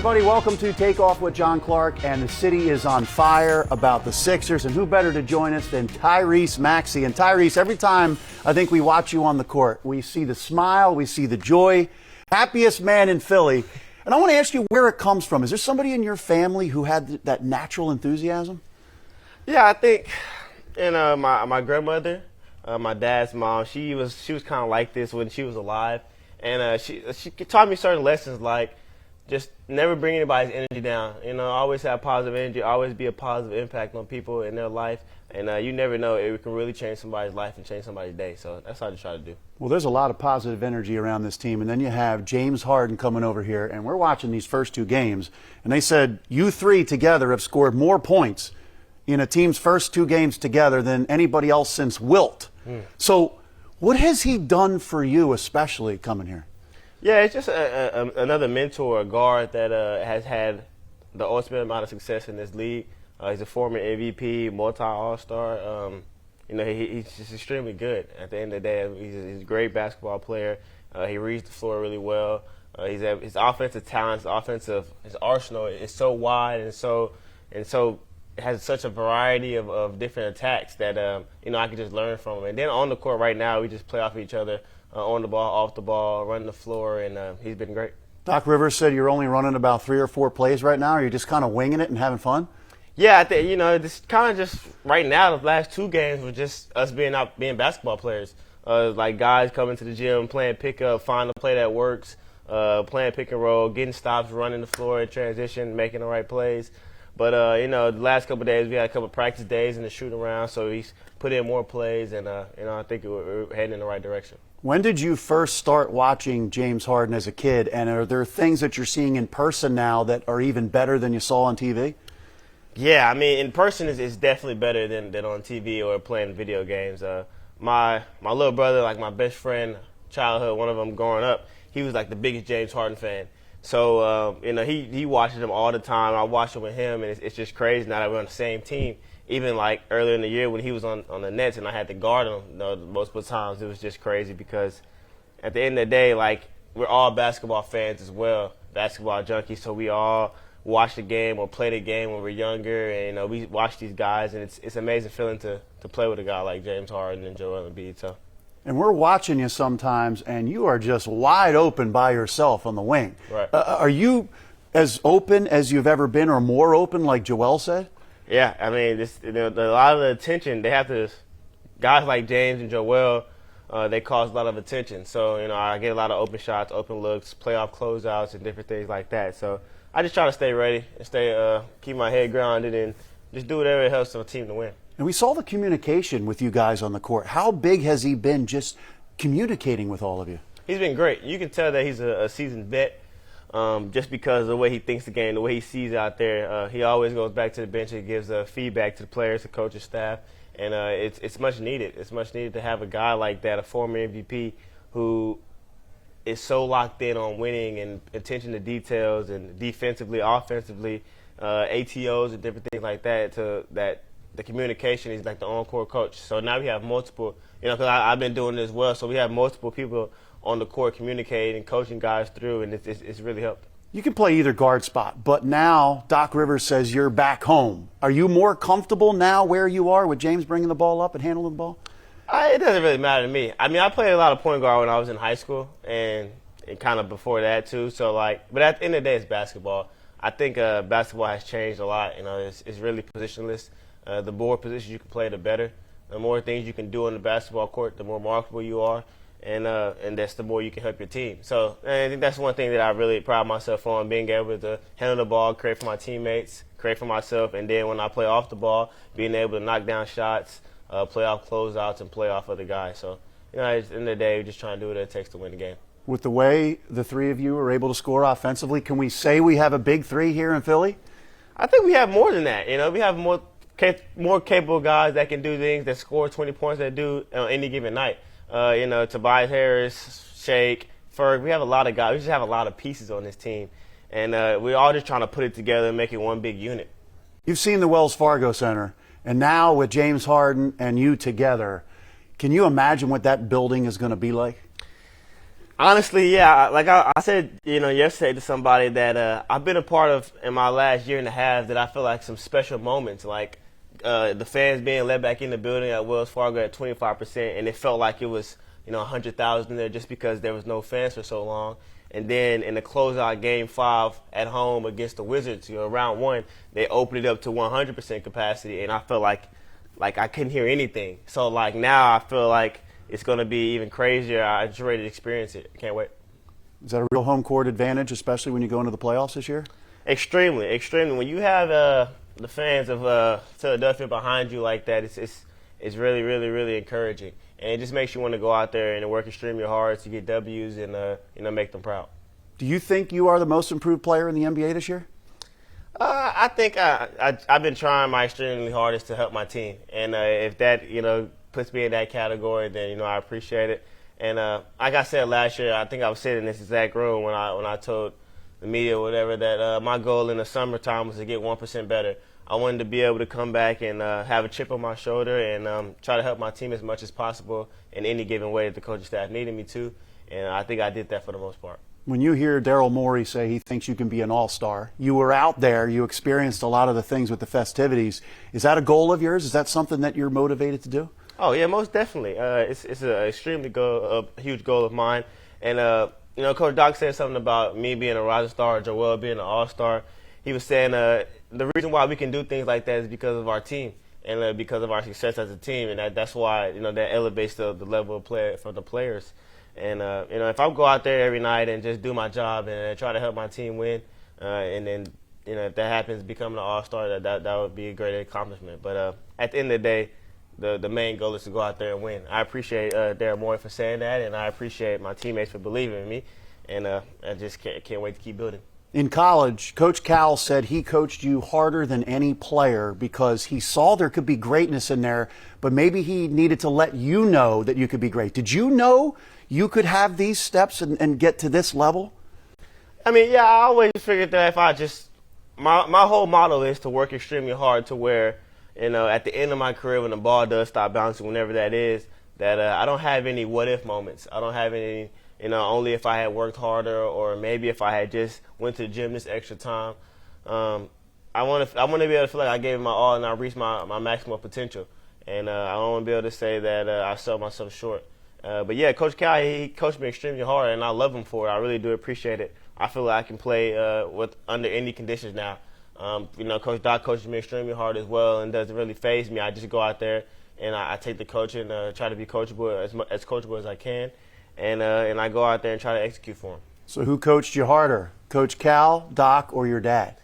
everybody. Welcome to Takeoff with John Clark. And the city is on fire about the Sixers. And who better to join us than Tyrese Maxey? And Tyrese, every time I think we watch you on the court, we see the smile, we see the joy. Happiest man in Philly. And I want to ask you where it comes from. Is there somebody in your family who had that natural enthusiasm? Yeah, I think my grandmother, my dad's mom, she was kind of like this when she was alive. And she taught me certain lessons like just never bring anybody's energy down. You know, always have positive energy, always be a positive impact on people in their life. And you never know, it can really change somebody's life and change somebody's day. So that's what I just try to do. Well, there's a lot of positive energy around this team. And then you have James Harden coming over here. And we're watching these first two games. And they said you three together have scored more points in a team's first two games together than anybody else since Wilt. So what has he done for you, especially coming here? Yeah, it's just another mentor, a guard that has had the ultimate amount of success in this league. He's a former MVP, multi-All-Star. He's just extremely good. At the end of the day, he's a great basketball player. He reads the floor really well. His offensive talent, his arsenal is so wide and so it has such a variety of different attacks that I can just learn from him. And then on the court right now, we just play off each other. On the ball, off the ball, running the floor, and he's been great. Doc Rivers said you're only running about 3 or 4 plays right now. Are you just kind of winging it and having fun? Yeah, I think, this kind of just right now, the last 2 games were just us being basketball players. Like guys coming to the gym, playing pickup, finding a play that works, playing pick and roll, getting stops, running the floor in transition, making the right plays. But, the last couple of days, we had a couple of practice days in the shooting around, so he's put in more plays, and, I think we're heading in the right direction. When did you first start watching James Harden as a kid, and are there things that you're seeing in person now that are even better than you saw on TV? Yeah, I mean, in person is definitely better than on TV or playing video games. My little brother, like my best friend, childhood, one of them growing up, he was like the biggest James Harden fan. So, he watches him all the time. I watch him with him, and it's just crazy now that we're on the same team. Even like earlier in the year when he was on the Nets and I had to guard him multiple times, it was just crazy because at the end of the day, like, we're all basketball fans as well, basketball junkies, so we all watch the game or play the game when we're younger, and we watch these guys, and it's an amazing feeling to play with a guy like James Harden and Joel Embiid. So. And we're watching you sometimes, and you are just wide open by yourself on the wing. Right. Are you as open as you've ever been, or more open, like Joel said? Yeah, I mean, a lot of the attention, they have to, guys like James and Joel, they cause a lot of attention. So, I get a lot of open shots, open looks, playoff closeouts, and different things like that. So I just try to stay ready and keep my head grounded and just do whatever helps the team to win. And we saw the communication with you guys on the court. How big has he been just communicating with all of you? He's been great. You can tell that he's a seasoned vet. Just because of the way he thinks the game, the way he sees out there, he always goes back to the bench and gives feedback to the players, the coaching staff, and it's much needed. It's much needed to have a guy like that, a former MVP, who is so locked in on winning and attention to details and defensively, offensively, ATOs and different things like that. That the communication is like the on-court coach. So now we have multiple, because I've been doing this well, so we have multiple people on the court communicating, coaching guys through, and it's really helped. You can play either guard spot, but now Doc Rivers says you're back home. Are you more comfortable now where you are with James bringing the ball up and handling the ball? It doesn't really matter to me. I mean, I played a lot of point guard when I was in high school and kind of before that too. So but at the end of the day, it's basketball. I think basketball has changed a lot. It's really positionless. The more positions you can play, the better. The more things you can do on the basketball court, the more marketable you are. And that's the more you can help your team. So I think that's one thing that I really pride myself on, being able to handle the ball, create for my teammates, create for myself, and then when I play off the ball, being able to knock down shots, play off closeouts, and play off other guys. So, at the end of the day, we're just trying to do what it takes to win the game. With the way the three of you are able to score offensively, can we say we have a big three here in Philly? I think we have more than that. We have more capable guys that can do things, that score 20 points, that do on any given night. Tobias Harris, Shake, Ferg, we have a lot of guys. We just have a lot of pieces on this team. And we're all just trying to put it together and make it one big unit. You've seen the Wells Fargo Center, and now with James Harden and you together, can you imagine what that building is going to be like? Honestly, yeah. Like I said, yesterday to somebody that I've been a part of in my last year and a half that I feel like some special moments, like the fans being let back in the building at Wells Fargo at 25%, and it felt like it was 100,000 there just because there was no fans for so long. And then in the closeout Game 5 at home against the Wizards, round 1, they opened it up to 100% capacity, and I felt like I couldn't hear anything. So like now I feel like it's going to be even crazier. I'm just ready to experience it. I can't wait. Is that a real home court advantage, especially when you go into the playoffs this year? Extremely, extremely. When you have the fans of Philadelphia behind you like that, it's really, really, really encouraging, and it just makes you want to go out there and work extremely hard to get W's and make them proud. Do you think you are the most improved player in the NBA this year? I think I've been trying my extremely hardest to help my team, and if that puts me in that category, then I appreciate it. And like I said last year, I think I was sitting in this exact room when I told the media or whatever that my goal in the summertime was to get 1% better. I wanted to be able to come back and have a chip on my shoulder and try to help my team as much as possible in any given way that the coaching staff needed me to, and I think I did that for the most part. When you hear Daryl Morey say he thinks you can be an all-star, you were out there, you experienced a lot of the things with the festivities. Is that a goal of yours? Is that something that you're motivated to do? Oh yeah, most definitely. It's an extremely huge goal of mine. And Coach Doc said something about me being a rising star, Joel being an all-star. He was saying the reason why we can do things like that is because of our team and because of our success as a team, and that's why that elevates the level of play for the players. And if I go out there every night and just do my job and try to help my team win, and then if that happens, becoming an all-star, that would be a great accomplishment. But at the end of the day, the main goal is to go out there and win. I appreciate Daryl Morey for saying that, and I appreciate my teammates for believing in me, and I just can't wait to keep building. In college, Coach Cal said he coached you harder than any player because he saw there could be greatness in there, but maybe he needed to let you know that you could be great. Did you know you could have these steps and get to this level? I mean, yeah, I always figured that if I just my whole motto is to work extremely hard to where at the end of my career when the ball does stop bouncing, whenever that is, that I don't have any what-if moments. I don't have any, only if I had worked harder or maybe if I had just went to the gym this extra time. I want to be able to feel like I gave it my all and I reached my maximum potential. And I don't want to be able to say that I sold myself short. But, yeah, Coach Cal, he coached me extremely hard, and I love him for it. I really do appreciate it. I feel like I can play under any conditions now. Coach Doc coaches me extremely hard as well and doesn't really faze me. I just go out there and I take the coaching, try to be coachable as coachable as I can, and I go out there and try to execute for him. So who coached you harder, Coach Cal, Doc, or your dad?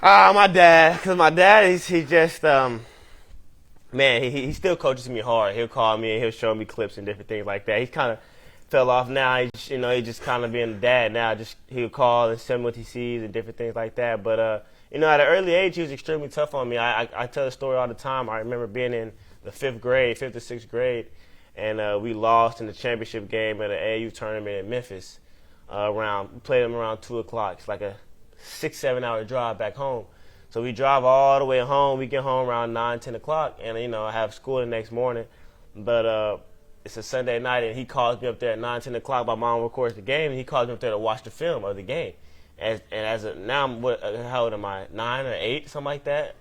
My dad, because my dad, he just man, he still coaches me hard. He'll call me and he'll show me clips and different things like that. He's kind of fell off now. He just kind of being a dad now. Just he'll call and send what he sees and different things like that. But at an early age, he was extremely tough on me. I tell the story all the time. I remember being in the fifth or sixth grade, and we lost in the championship game at an AAU tournament in Memphis. We played them around 2:00. It's like a 6-7 hour drive back home. So we drive all the way home. We get home around 9, 10 o'clock, and I have school the next morning. But it's a Sunday night, and he calls me up there at 9, 10 o'clock. My mom records the game, and he calls me up there to watch the film of the game. Now how old am I? 9 or 8, something like that.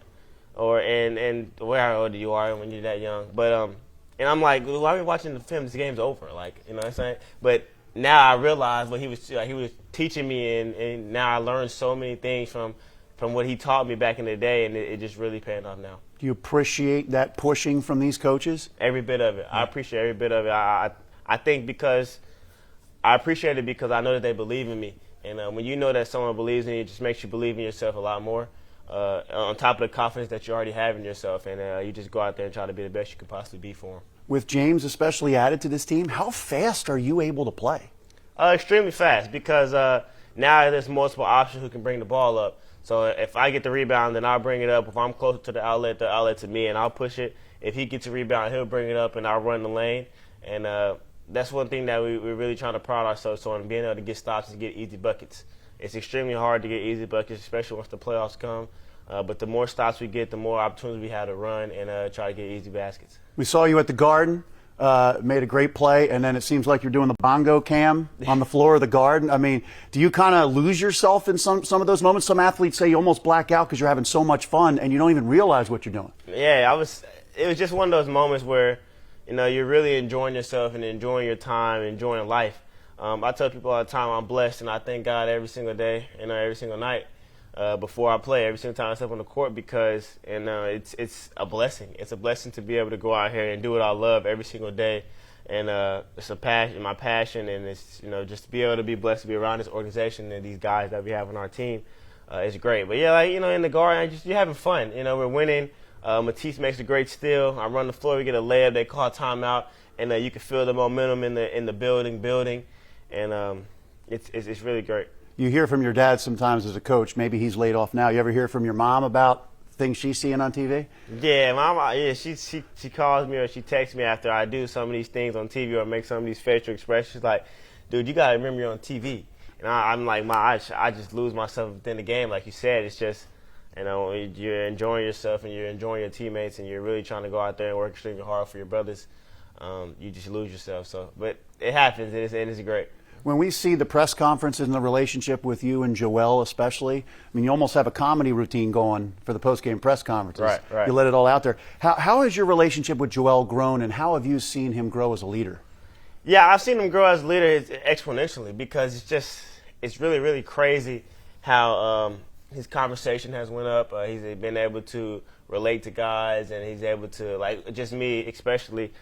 And where old you are when you're that young. But and I'm like, well, why are we watching the film? This game's over. Like, you know what I'm saying? But now I realize what he was teaching me, and now I learned so many things from what he taught me back in the day, and it just really paying off now. Do you appreciate that pushing from these coaches? Every bit of it. I appreciate every bit of it. I think because I appreciate it because I know that they believe in me. And when you know that someone believes in you, it just makes you believe in yourself a lot more, on top of the confidence that you already have in yourself. And you just go out there and try to be the best you could possibly be for them. With James especially added to this team, how fast are you able to play? Extremely fast because now there's multiple options who can bring the ball up. So if I get the rebound, then I'll bring it up. If I'm closer to the outlet to me, and I'll push it. If he gets a rebound, he'll bring it up, and I'll run the lane. And that's one thing that we're really trying to pride ourselves on, being able to get stops and get easy buckets. It's extremely hard to get easy buckets, especially once the playoffs come. But the more stops we get, the more opportunities we have to run and try to get easy baskets. We saw you at the Garden. made a great play, and then it seems like you're doing the bongo cam on the floor of the Garden. I mean, do you kind of lose yourself in some of those moments? Some athletes say you almost black out because you're having so much fun and you don't even realize what you're doing. Yeah, it was just one of those moments where, you're really enjoying yourself and enjoying your time, enjoying life. I tell people all the time I'm blessed, and I thank God every single day, every single night before I play, every single time I step on the court, because it's a blessing. It's a blessing to be able to go out here and do what I love every single day, and it's a passion, my passion, and it's just to be able to be blessed to be around this organization and these guys that we have on our team is great. But yeah, in the Garden, you're having fun. We're winning. Matisse makes a great steal. I run the floor, we get a layup, they call a timeout, and you can feel the momentum in the building. And it's really great. You hear from your dad sometimes as a coach. Maybe he's laid off now. You ever hear from your mom about things she's seeing on TV? Yeah, Mama. Yeah, she calls me or she texts me after I do some of these things on TV or make some of these facial expressions. Like, dude, you gotta remember you're on TV. And I'm like, I just lose myself within the game. Like you said, it's just you're enjoying yourself and you're enjoying your teammates and you're really trying to go out there and work extremely hard for your brothers. You just lose yourself. But it happens and it's great. When we see the press conferences and the relationship with you and Joel especially, I mean, you almost have a comedy routine going for the post-game press conferences. Right. You let it all out there. How has your relationship with Joel grown, and how have you seen him grow as a leader? Yeah, I've seen him grow as a leader exponentially, because it's really, really crazy how his conversation has went up. He's been able to relate to guys, and he's able to, just me especially,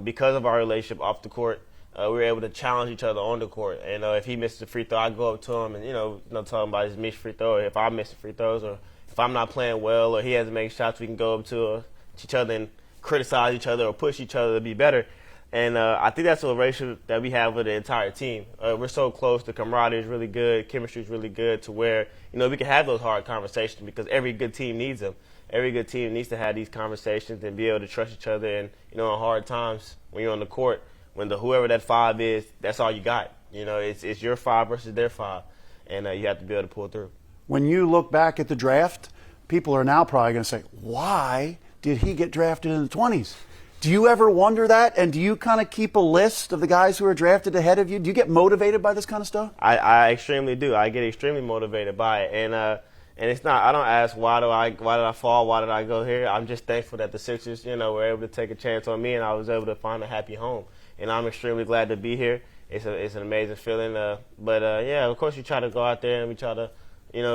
because of our relationship off the court. We were able to challenge each other on the court. And if he misses a free throw, I go up to him and, tell him about his missed free throw. Or if I miss free throws, or if I'm not playing well, or he hasn't made shots, we can go up to each other and criticize each other or push each other to be better. And I think that's a relationship that we have with the entire team. We're so close. The camaraderie is really good. Chemistry is really good to where, we can have those hard conversations, because every good team needs them. Every good team needs to have these conversations and be able to trust each other. And, in hard times when you're on the court, when whoever that five is, that's all you got. It's your five versus their five, and you have to be able to pull through. When you look back at the draft, people are now probably going to say, why did he get drafted in the 20s? Do you ever wonder that? And do you kind of keep a list of the guys who are drafted ahead of you? Do you get motivated by this kind of stuff? I extremely do. I get extremely motivated by it. And it's not, I don't ask why did I fall, why did I go here? I'm just thankful that the Sixers, were able to take a chance on me, and I was able to find a happy home. And I'm extremely glad to be here. It's an amazing feeling. But of course you try to go out there and we try to,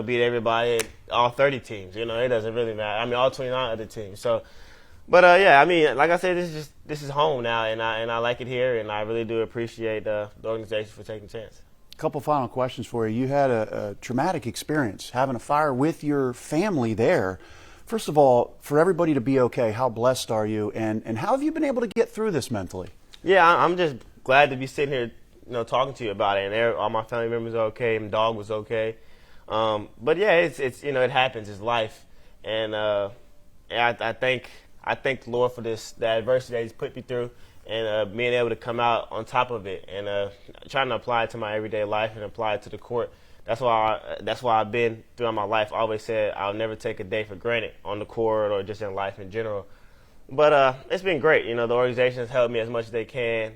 beat everybody, all 30 teams. It doesn't really matter. I mean, all 29 other teams. So, but like I said, this is home now, and I like it here, and I really do appreciate the organization for taking a chance. A couple final questions for you. You had a traumatic experience having a fire with your family there. First of all, for everybody to be okay, how blessed are you, and how have you been able to get through this mentally? Yeah, I'm just glad to be sitting here, talking to you about it. And all my family members are okay, and dog was okay. But yeah, it's it happens. It's life, and I thank the Lord for the adversity that He's put me through, and being able to come out on top of it, and trying to apply it to my everyday life and apply it to the court. That's why I've been throughout my life. I always said I'll never take a day for granted on the court or just in life in general. But it's been great. The organization has helped me as much as they can.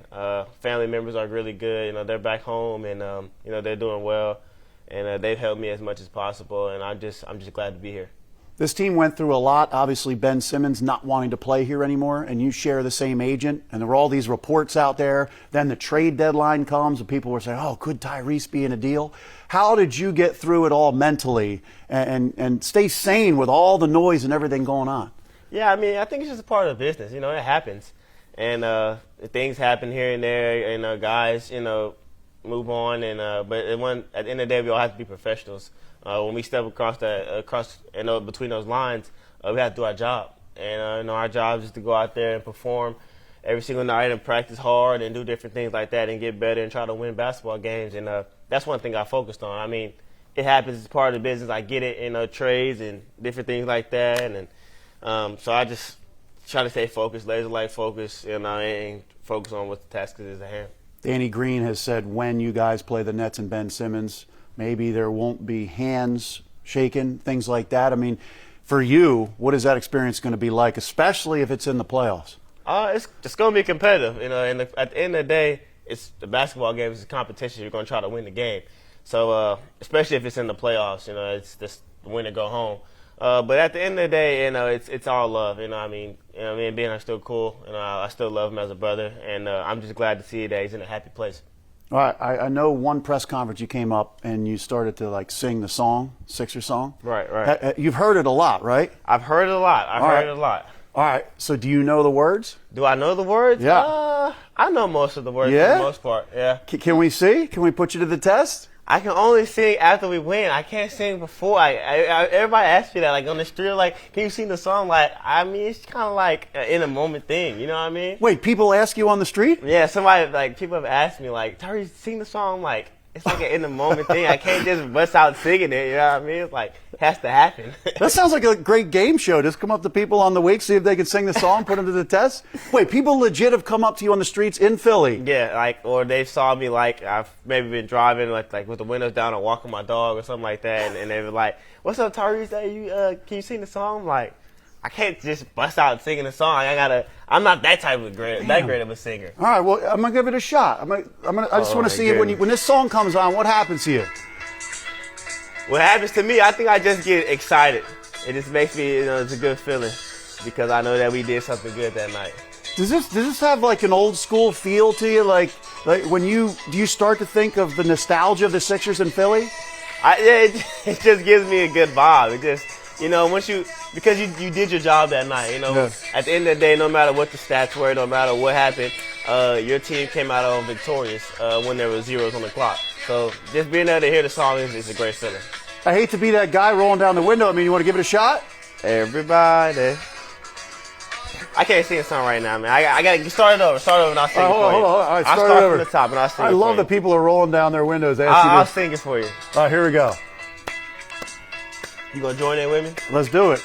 Family members are really good. They're back home, and they're doing well, and they've helped me as much as possible. And I'm just glad to be here. This team went through a lot. Obviously, Ben Simmons not wanting to play here anymore, and you share the same agent. And there were all these reports out there. Then the trade deadline comes, and people were saying, "Oh, could Tyrese be in a deal?" How did you get through it all mentally and stay sane with all the noise and everything going on? Yeah, I mean, I think it's just a part of the business. It happens. And things happen here and there, and guys, move on. And but at the end of the day, we all have to be professionals. When we step across between those lines, we have to do our job. And our job is to go out there and perform every single night and practice hard and do different things like that and get better and try to win basketball games. And that's one thing I focused on. I mean, it happens. It's part of the business. I get it in trades and different things like that. And so I just try to stay focused, laser-like focus, and focus on what the task is at hand. Danny Green has said when you guys play the Nets and Ben Simmons, maybe there won't be hands shaken, things like that. I mean, for you, what is that experience going to be like, especially if it's in the playoffs? It's gonna be competitive, you know. And at the end of the day, it's the basketball game is a competition. You're gonna try to win the game. So especially if it's in the playoffs, you know, it's just win or go home. But at the end of the day, you know, it's all love. You know, I mean, me and Ben are still cool. You know, I still love him as a brother, and I'm just glad to see that he's in a happy place. All right, I know one press conference you came up and you started to like sing the song, Sixer song. Right. You've heard it a lot, right? I've heard it a lot. I've heard it a lot. All right. So do you know the words? Do I know the words? Yeah. I know most of the words for the most part. Yeah. Can we see? Can we put you to the test? I can only sing after we win. I can't sing before. Everybody asks me that, like on the street, like, can you sing the song? Like, I mean, it's kind of like an in a moment thing. You know what I mean? Wait, people ask you on the street? Yeah, people have asked me, like, Tyrese, sing the song. Like, it's like an in the moment thing. I can't just bust out singing it. You know what I mean? It's like, it has to happen. That sounds like a great game show. Just come up to people on the week, see if they can sing the song, put them to the test. Wait, people legit have come up to you on the streets in Philly? Yeah, like, or they saw me, like, I've maybe been driving, like with the windows down or walking my dog or something like that, and they were like, "What's up, Tyrese? Hey, can you sing the song?" I'm like, I can't just bust out singing the song. I'm not that type of great of a singer. All right, well, I'm gonna give it a shot. I just want to see when this song comes on, what happens to you? What happens to me? I think I just get excited. It just makes me, it's a good feeling because I know that we did something good that night. Does this have like an old school feel to you? Like do you start to think of the nostalgia of the Sixers in Philly? It just gives me a good vibe. It just, because you did your job that night, At the end of the day, no matter what the stats were, no matter what happened, your team came out victorious when there were zeros on the clock. So just being able to hear the song is a great feeling. I hate to be that guy rolling down the window. I mean, you want to give it a shot? Everybody. I can't sing a song right now, man. I got to start it over and I'll sing it for you. Hold on. All right, I'll start from the top and I'll sing it for you. I love that people are rolling down their windows. I'll sing it for you. All right, here we go. You gonna join in with me? Let's do it.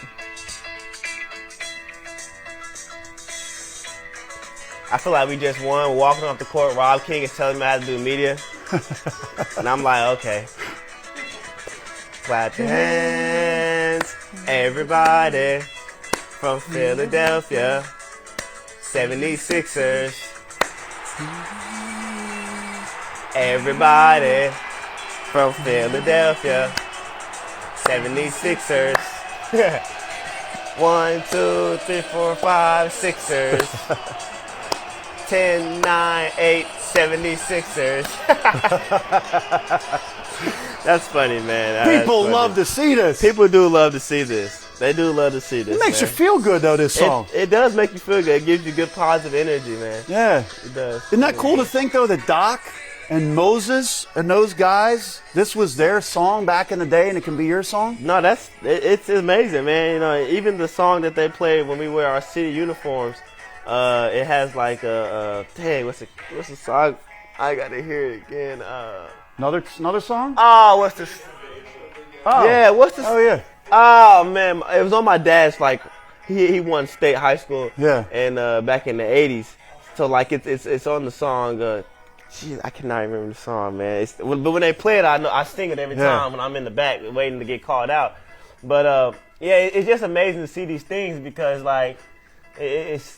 I feel like we just won. We're walking off the court. Rob King is telling me how to do media. And I'm like, okay. Clap your hands, everybody, from Philadelphia, 76ers. Everybody from Philadelphia, 76ers. 1, 2, 3, 4, 5, Sixers. 10, 9, 8, 76ers. That's funny, man. People love to see this. People do love to see this. They do love to see this. It makes you feel good, though, this song. It does make you feel good. It gives you good positive energy, man. Yeah. It does. Isn't that cool to think, though, that Doc and Moses and those guys, this was their song back in the day and it can be your song? No, it's amazing, man. Even the song that they played when we wear our city uniforms, it has like dang, what's the song? I gotta hear it again. Another song? Oh, what's this? Oh. Yeah, what's this? Oh, yeah. Oh, man, it was on my dad's, like, he won state high school. Yeah. And back in the 80s. So, like, it's on the song, geez, I cannot remember the song, man. But when they play it, I sing it every time when I'm in the back waiting to get called out. But, it's just amazing to see these things because, like, it's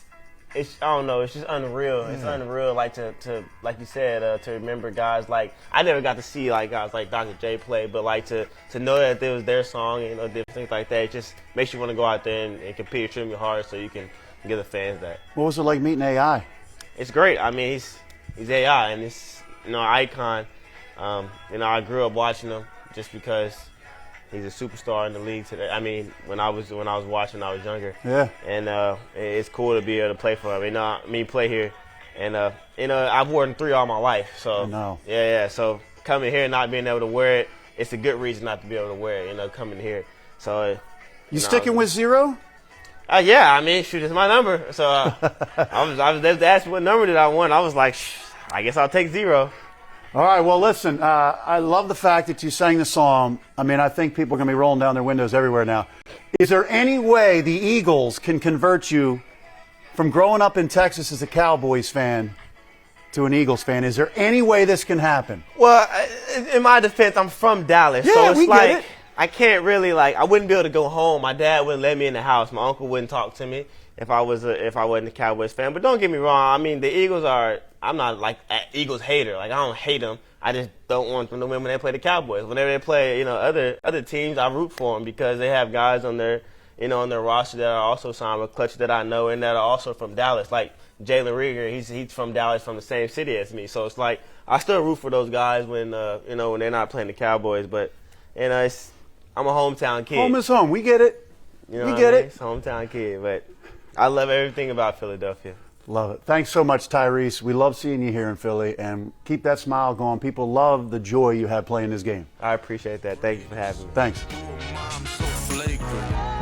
I don't know, it's just unreal. Yeah. It's unreal, like to like you said, to remember guys like I never got to see like guys like Dr. J play, but like to know that it was their song, different things like that. It just makes you want to go out there and compete extremely hard so you can give the fans that. What was it like meeting AI? It's great. I mean, he's AI and he's an icon. I grew up watching him just because he's a superstar in the league today. I mean, when I was watching, I was younger. Yeah. And it's cool to be able to play for him. Play here, and I've worn 3 all my life. So no. Yeah. So coming here and not being able to wear it, it's a good reason not to be able to wear it. Coming here. So you sticking with 0? Yeah. I mean, shoot, it's my number. So they asked me what number did I want. I was like, I guess I'll take 0. All right, well, listen, I love the fact that you sang the song. I mean, I think people are going to be rolling down their windows everywhere now. Is there any way the Eagles can convert you from growing up in Texas as a Cowboys fan to an Eagles fan? Is there any way this can happen? Well, in my defense, I'm from Dallas, yeah, so it's we like get it. I can't really I wouldn't be able to go home. My dad wouldn't let me in the house. My uncle wouldn't talk to me if I wasn't a Cowboys fan. But don't get me wrong. I mean, the Eagles are. I'm not like an Eagles hater. Like, I don't hate them. I just don't want them to win when they play the Cowboys. Whenever they play, other teams, I root for them because they have guys on their roster that are also signed with Clutch that I know and that are also from Dallas. Like Jalen Reagor, he's from Dallas, from the same city as me. So it's like I still root for those guys when when they're not playing the Cowboys. But I'm a hometown kid. Home is home. We get it. You know we what get I mean? it. It's a hometown kid, but I love everything about Philadelphia. Love it. Thanks so much, Tyrese. We love seeing you here in Philly, and keep that smile going. People love the joy you have playing this game. I appreciate that. Thank you for having me. Thanks. I'm so flagrant.